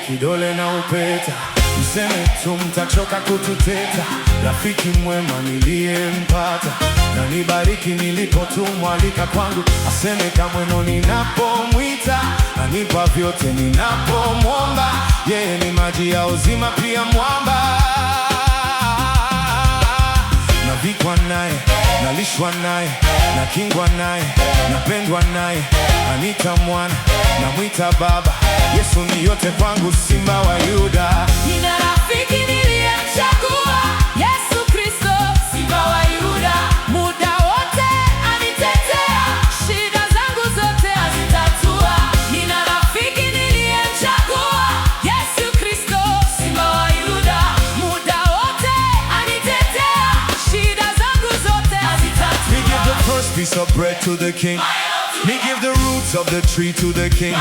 kidole na upeta, mseme tu mtachoka kututeta. Rafiki mwema niliyempata, na nibariki nilipotumwa, alika kwangu, aseme kamweno ninapomwita, anipa vyote ninapomwomba. Yeye ni maji ya uzima, pia mwamba. Navikwa naye, nalishwa naye, nakingwa naye, napendwa naye, anita mwana, namwita baba. Yesu ni yote kwangu, Simba wa Yuda. Nina rafiki niliyemchagua, Yesu Kristo, Simba wa Yuda. Muda wote anitetea, shida zangu zote azitatua. Nina rafiki niliyemchagua, Yesu Kristo, Simba wa Yuda. Muda wote anitetea, shida zangu zote azitatua. Me give the first piece of bread to the king. Me give the roots of the tree to the king.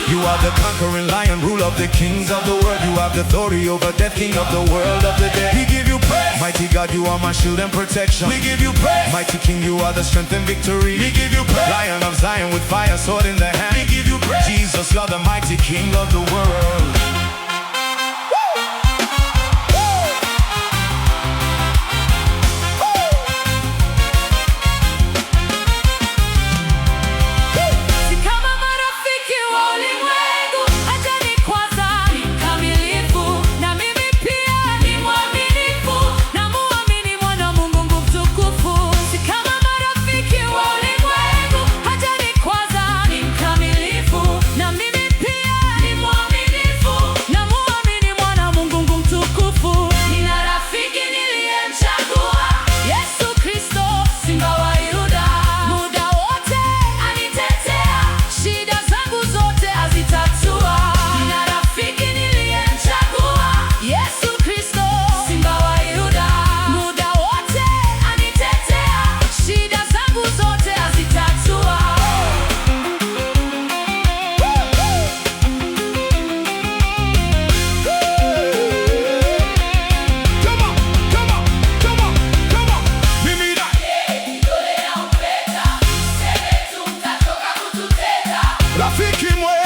You are the conquering lion, rule of the kings of the world. You have the authority over death, king of the world of the dead. We give you praise. Mighty God, you are my shield and protection. We give you praise. Mighty King, you are the strength and victory. We give you praise. Lion of Zion with fire, sword in the hand. We give you praise. Jesus, you are the mighty King of the world. Rafiki mwema